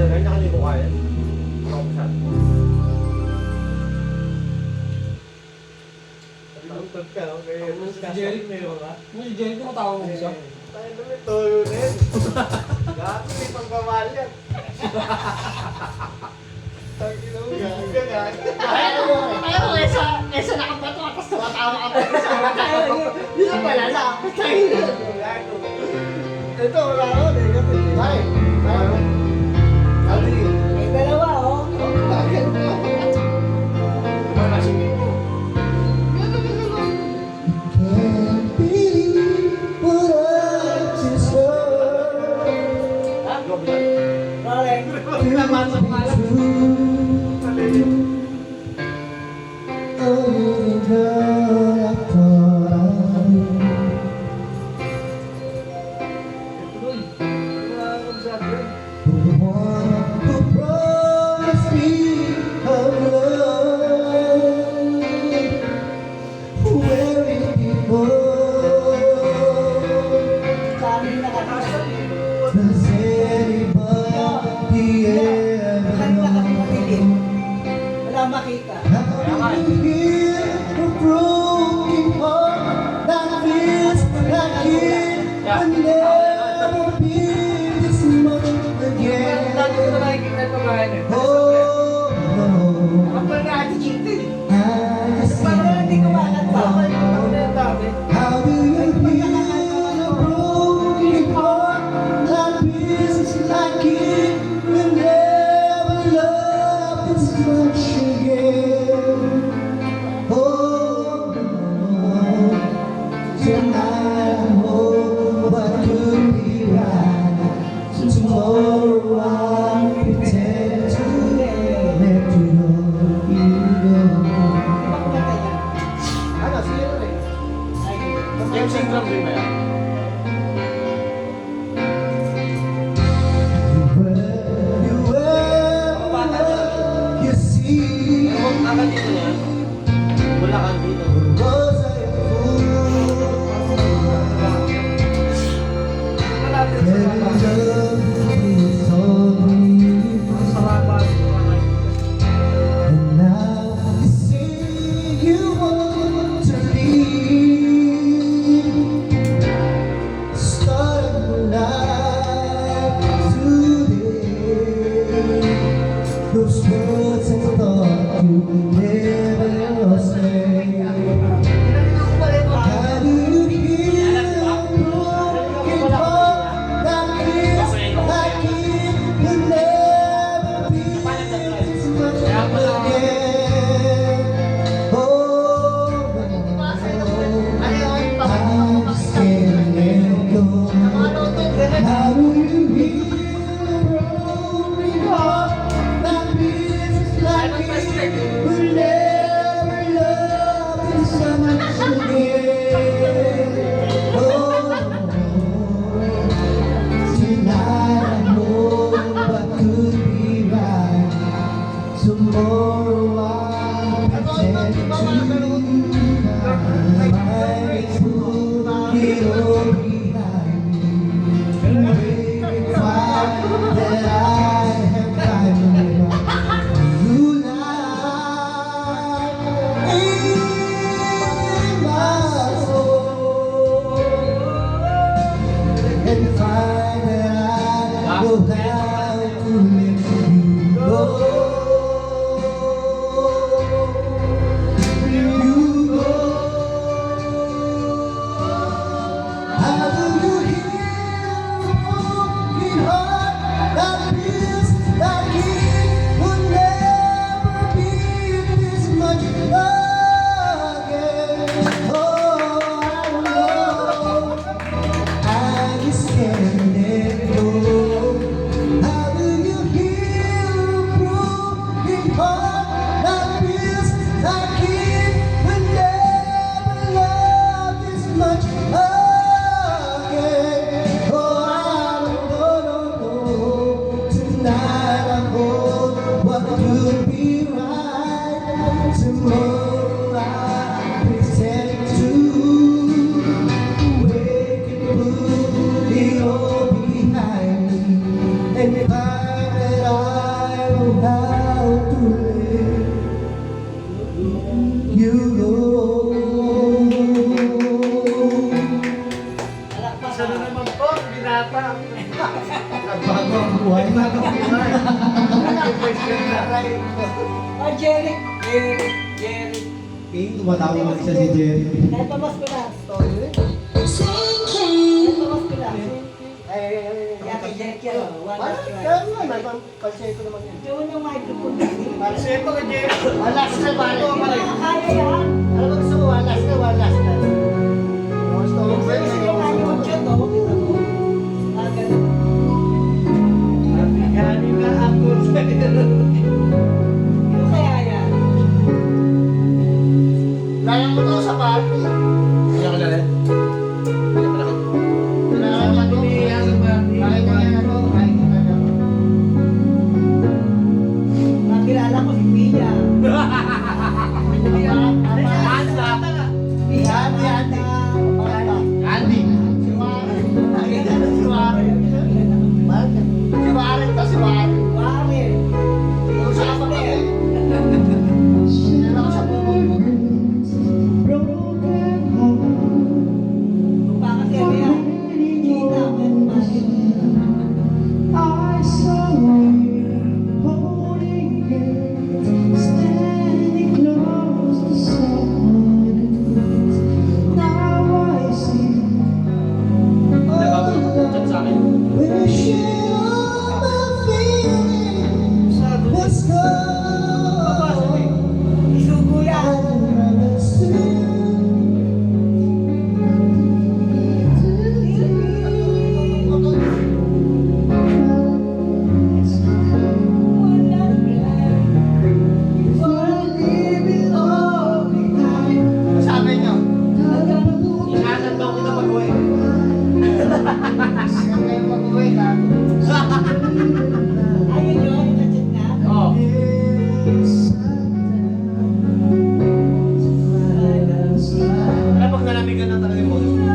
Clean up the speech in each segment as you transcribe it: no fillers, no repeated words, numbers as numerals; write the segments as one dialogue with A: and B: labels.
A: Kanya kanya ko kaya. Ako masyado. Nalungkot ka, okay?
B: Si Jeric meron ka? Si Jeric tumatawag mo siya?
A: Tayo naman, toyo na yun. Gato, may pangkawal yan. Tangin mo, gato ka gato.
C: Ayaw mo, esa nakabato ka, tapos tumatawa ka pa sa mga. Yun ang malala.
A: Ito, wala ako. Ay, sabi,
C: May dalawa, oh.
A: bakit mo? Wala sige mo.
D: Can't believe what I just heard.
A: Ha? Go, bilang.
C: Rolling.
B: Naman sa pangalan.
D: Oh, you girl, I thought I knew.
B: Tuloy. Wala kang sabi.
D: The one who promised me of love, where is before?
C: Kanina ka na.
D: Does anybody ever
C: Kanina ka
D: know?
C: matilim. Wala makita.
D: How do you heal a broken heart that feels like it will never be this much again?
B: Dati ko na nakikita ito ngayon eh.
D: Oh no,
C: Kapag nga ati chitin.
D: I just
C: Parang hindi ko makakanta.
B: Ako na yung dati.
D: how do you heal a broken heart that feels like it will never love this much again? Oh no, tonight I hope what could be right. Tomorrow I'll pretend to let you go.
A: Ano, sige na rin. Yung syndrome din ba yan?
D: You see,
A: Ang dito na yan. Wala kang dito.
D: was I a fool?
B: Malapit sa
D: Fell in
B: baba.
D: love with only
B: Sa baba.
D: and now you say you want to leave. Start a new life today. Those words I thought you would never say. How do you heal a broken heart that feels like it will never be this much again? Oh, I just can't let go. How do you heal a broken heart that feels like it will never love this much again? Oh, tonight I know what could be right. Tomorrow I'll pretend to I might put it all behind me. Maybe find that I have finally found a new life in my soul, and find that I know how to let you go. You go. How do you heal a broken heart that feels like it would never be this much again? Oh, I know I just can't let go. ang buhay.
C: Ah, Jerry. Jerry.
D: Tumatawa lang siya si Jerry.
C: Kahit pamas ko na. Kahit pamas ko na. Yan kay Jerry yan. Wala ka. Gawin ng microphone.
B: Siyempre ka, Jerry.
C: Wala ka sa balik. Kaya yan.
D: Alam mo gusto mo, walas na.
C: Gusto niya kaya yung chat, oh. Kita mo. Ah, ganun.
B: Galing na ako sa
C: Ano kaya yan?
D: Kaya mo to sa party.
A: Kaya ka na rin?
C: Nakilala ko si Pia.
D: Andy. Si Warren.
C: Mare.
D: Usapan kami.
C: Kung bakit yan yan? Gina, may mali.
A: Chat sa akin.
D: Let's go.
C: Isugo yan.
D: Sabi niyo.
A: Ingatan daw kita pag-uwi.
D: Siya kayo mag-uwi ka.
C: Ayun yun, na-chat na.
A: Oo. Ano pag nalamigan na talaga yung boses mo?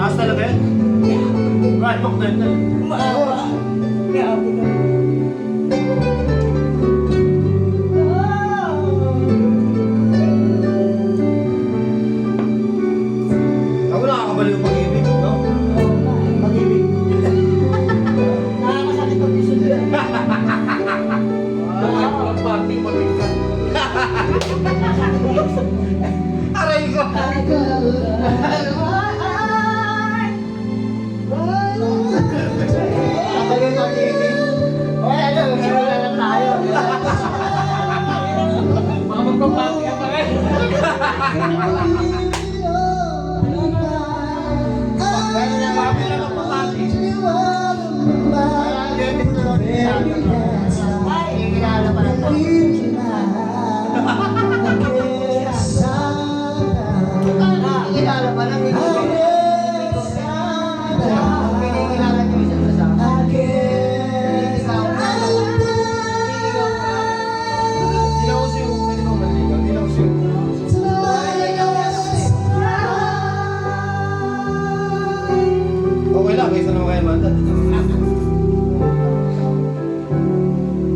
A: Taas talaga yan? Right, book na yun.
C: Maawa. Grabe na.
A: Ako nakakabaliw ang pag-ibig, no?
C: Pag-ibig. Nakakasakit ang puso nila.
B: Pag-party, mabigat.
A: Aray ko!
D: Kapag mag-ibig. Oy, ano, simula na tayo.
B: Mga magpapati ka pa rin.
D: Kaya na kami na magpapati. Parang yun, ito lang din sabi ko. Ay, kilala pa lang tayo. Kilala pa lang. Pinikilala niyo isa't isa.
A: Hindi na uso yung pwede mong maligaw. Hindi na uso yung... Okay lang, kaysa naman kayo manda.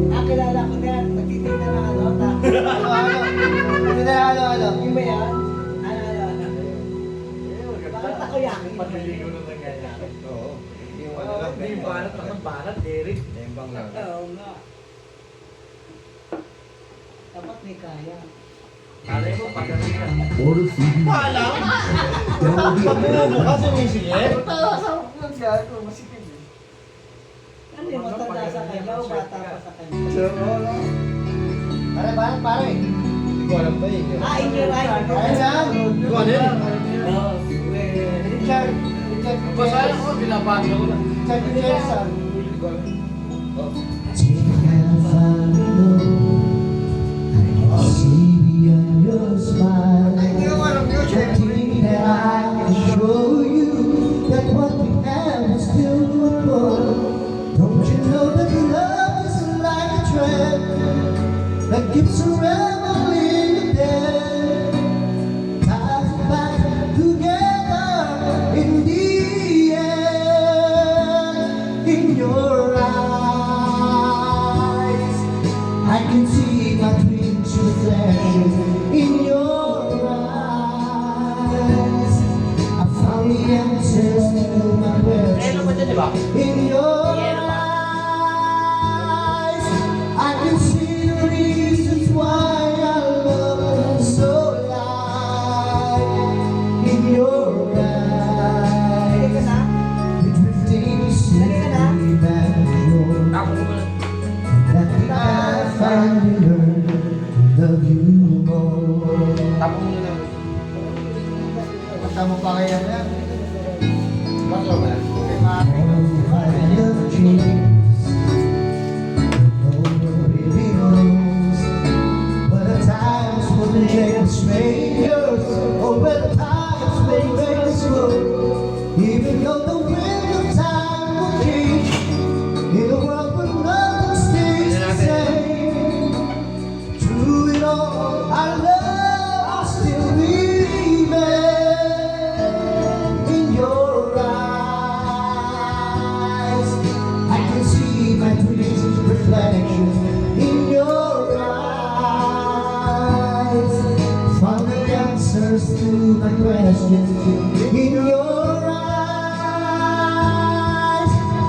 C: Nakilala ko na yan. Nagtitinda ng ano.
D: Ano,
C: mo yan? Ano? Bakit ako yakin?
B: Pagliligo na ng ganyan.
A: Oo. Yung ano lang.
B: Hindi banat naman banat, Derek.
A: Tembang lang.
C: Oo nga. Dapat may kaya.
B: Alay mo, pagkakita.
A: Pabubo ka sa misigit?
C: Ano yung matanda sa kanya o bata pa sa kanya?
D: Pare, pare.
A: Hindi ko alam ba yun.
C: Ah, in your eye.
D: Ayun lang.
A: Hindi ko ano yun.
D: Richard.
B: Basahin ko, binabago ko na.
D: Richard Richardson.
A: Hindi ko alam. Oh.
D: That keeps a rebel in the dead, ties us back together in the end. In your eyes, I can see my dreams reflection. In your eyes, I found the answers to my questions. In your eyes, I can see the reasons why I love you so light. In your
C: Halika
D: eyes,
C: na.
D: the drifting city banjo, that I finally learned to love you more.
A: Tapos mo na.
D: Tama pa kaya yan?
A: Bakit ba? Okay.
D: Even though the wind of time will change in a world where nothing stays the same, through it all, our love will still remain. In your eyes, I can see my dreams reflection. In your eyes, found the answers to my questions. In your eyes,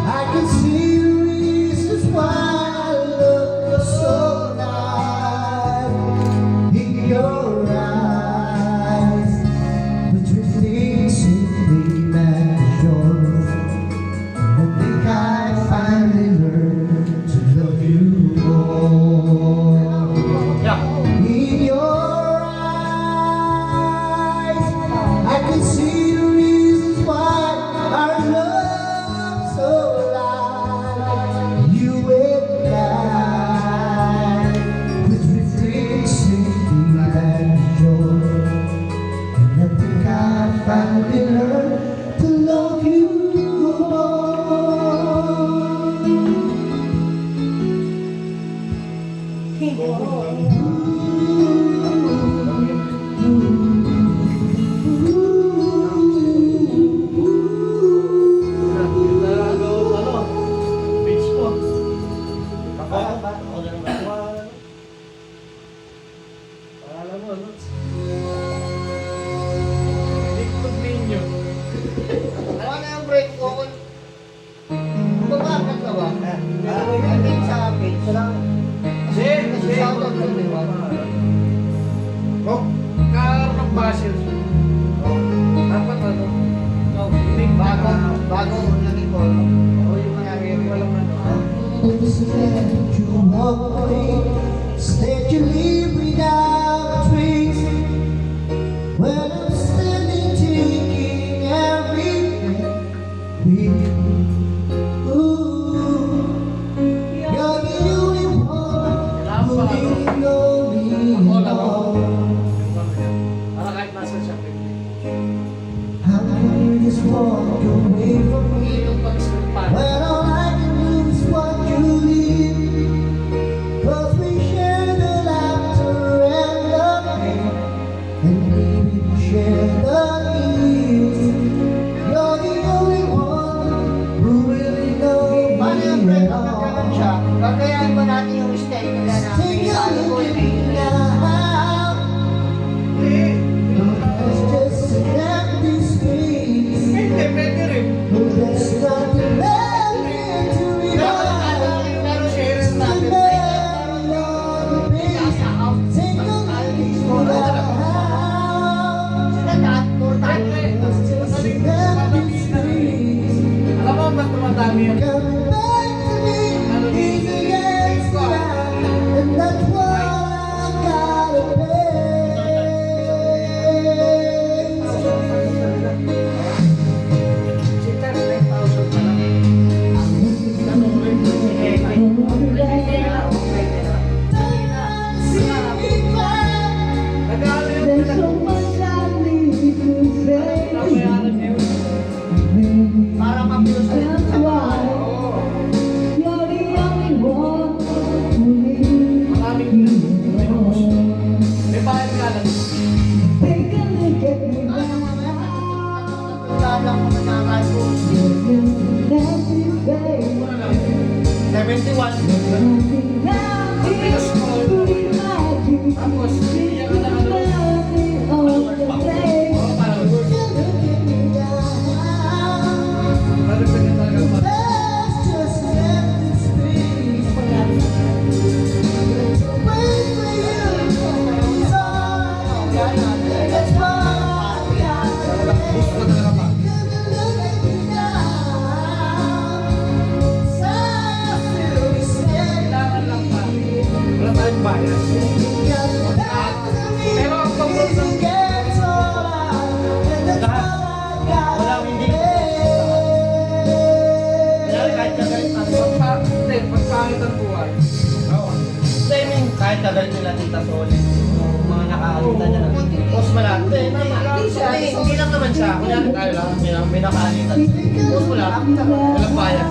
D: I can see the reasons why I love you so much. In your eyes, the drifting simply measure. I think I finally learned to love you more. In your eyes, I can see the reasons why our love so alive. You and I, with drifting simply measure. And I think I finally learned to love you more.
B: Beach mo.
A: Ako na naman.
B: Pangalan mo, ano? Likod ninyo.
D: Ano na yung break ko? Bumakat ka ba? I think sa page lang. Kasi sa auto lang, di ba?
A: Oh.
B: Car ng Basil. Dapat ano? Hindi
D: Bago lagi ko.
B: O yung mga walang ano.
D: You walk away, instead you leave without a trace. When I'm standing taking everything with you. Ooh, you're the only one who really know me all.
B: Para kahit nasa siya.
D: How can you just walk away from me
B: Yung pag-stripan.
D: when all I can do is watch you leave? 'Cause we share the laughter and the pain, and maybe we share the news. You're the only one who really knows me at all.
C: Gagayahin ba natin yung style nila na
D: Take a look at me now. Take a look at me now.
C: Lalang mo nananay ko.
D: Nothing, babe.
A: 71.
D: Nothing,
B: Tapos, iyak ka na ano. Parang ganyan talaga pa. Gusto ko talaga pa. Kailangan lang pa. Wala tayong bias. Pero ang pagod ng
A: Walang hindi. Kaya kahit kagalit natin.
B: pagpangit ang buhay.
A: Oo. I mean, kahit kagalit nila Tita Sol, mga nakaalitan niya na. Post mo lang. Hindi lang naman siya. Kunyari tayo lang, may nakaalitan. Post mo lang. Walang bias.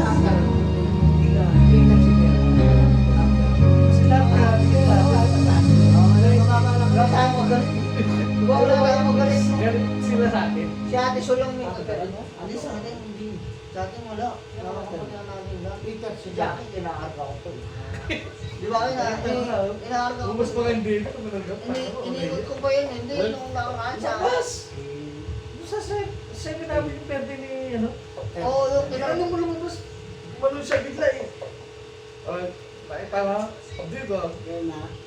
B: Galit sila sa atin.
C: Si Ate Sol lang may ano? Alis sa atin, hindi. Sa atin wala. Nakakapagod na namin na. Peter, si Jackie, kinakarga ko to. Di ba kaya inakarga ko?
B: Ubus pa nga hindi. Tumanagap pa.
C: Iniikot ko pa yun, hindi. Nung nakaraan sa akin.
B: Labas! Sa second namin yung pwede ni ano.
C: Oo, yung
B: Ano mo lumabas? Kumalo siya bigla eh. Tama? Dito.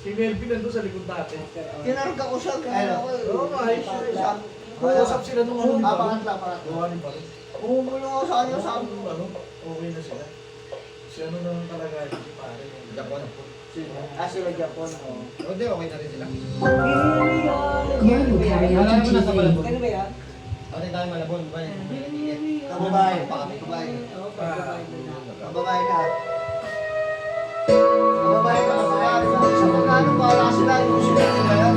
B: Si Melvin nandun sa likod natin.
C: Kinarga ko siya, gano'n ako eh.
B: Oo, ayos siya. Kukusap sila nung ano.
C: Pangatla.
B: Gawanin pa rin.
C: Umulong ako sa kanya sa akin.
B: Ano, okay na sila. Si ano naman talaga, si pare.
A: Japon.
C: Sila Japon.
A: Hindi, okay na rin sila.
D: Wala
A: mo na sa Malabon.
C: Ano ba yan?
A: Pati tayo Malabon. Ba yan?
C: Kababae.
A: Kababae.
C: Kababae na. Kababae ka, kababae ka. Sa magkano ba wala sila yung sila nila yan?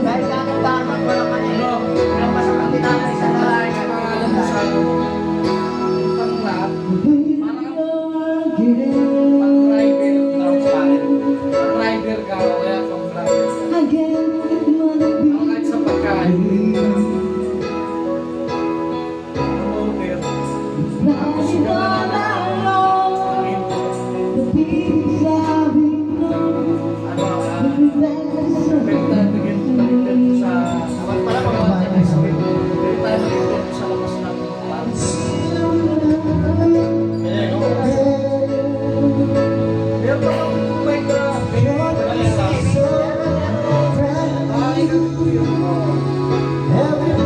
C: Dahil natin tarmat wala ka niya.
B: Ano?
C: Ang masakang tinanay sa
B: Ay,
C: lahat.
B: pangalan mo sa ano. Yung pang lahat. Parang pang driver. Pang driver ka, kaya pang driver. Ako kahit sa pagkain. Ano, pero. Tapos yung mga na ang intro. Ano, baliktad sa
A: Pala mga
B: baliktad sa labas ng labas.
A: Kaya, no?
B: Meron pa kang mic na
A: Wala sa
B: ay, ganito yun.
D: Every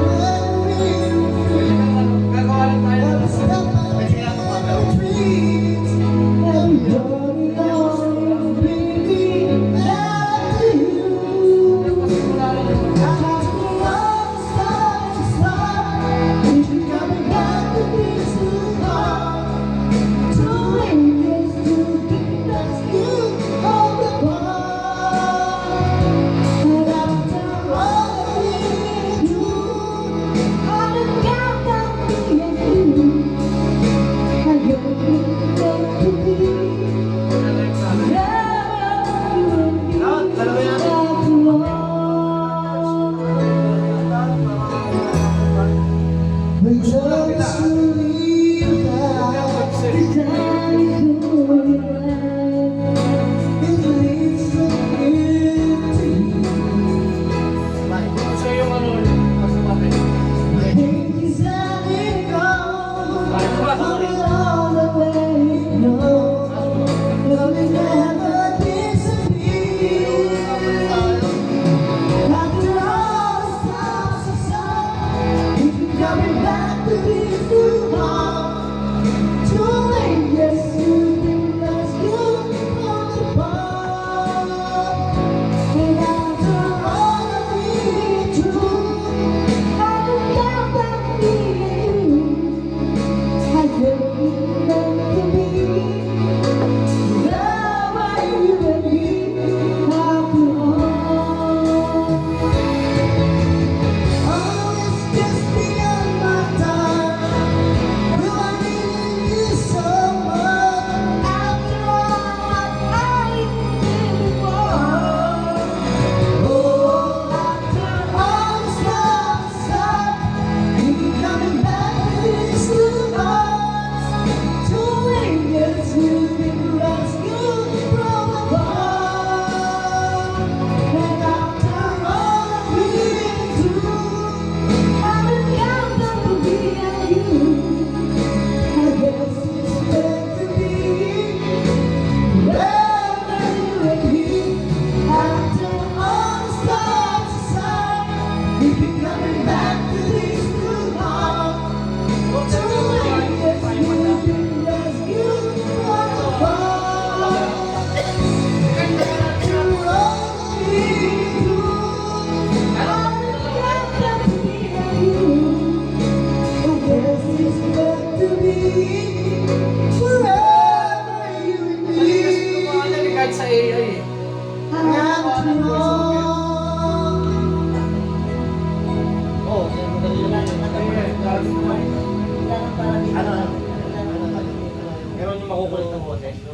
A: makukulit na boses. No?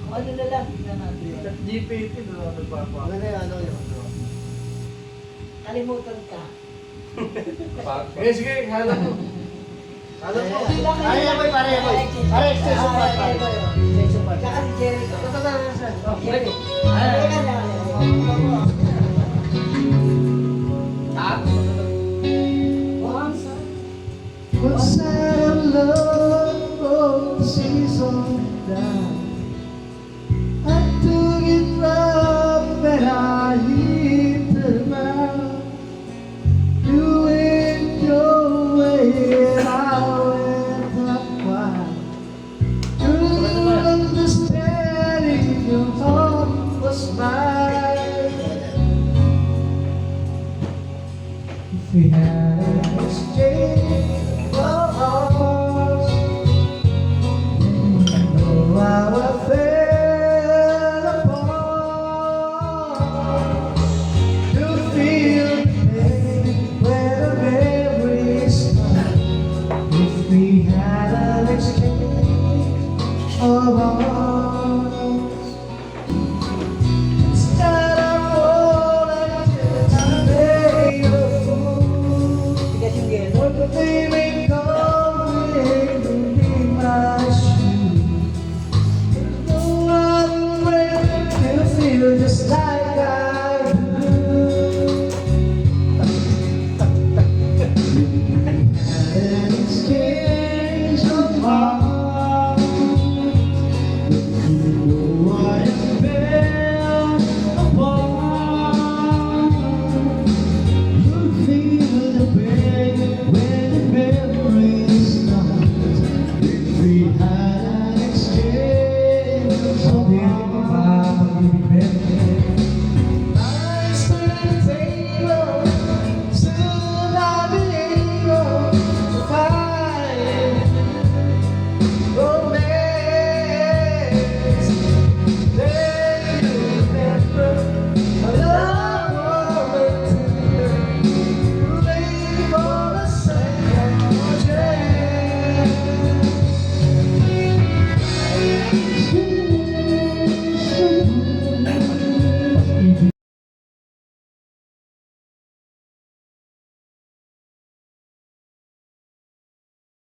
C: Ano na lang, tingnan natin.
B: Chat GPT na nagpapa.
C: Ano na ano yun? Kalimutan ka.
B: Sige, sige, hala mo.
C: Alam mo,
D: Pare, boy, pare, boy. Pare, extension part, pare.
C: Extension part. Tsaka si Jericho. Jericho.
D: Once I love, oh, season down. I took it rough and I hit the ground. You went your way and I went up mine. Couldn't understand if your heart was mine. If we had an exchange,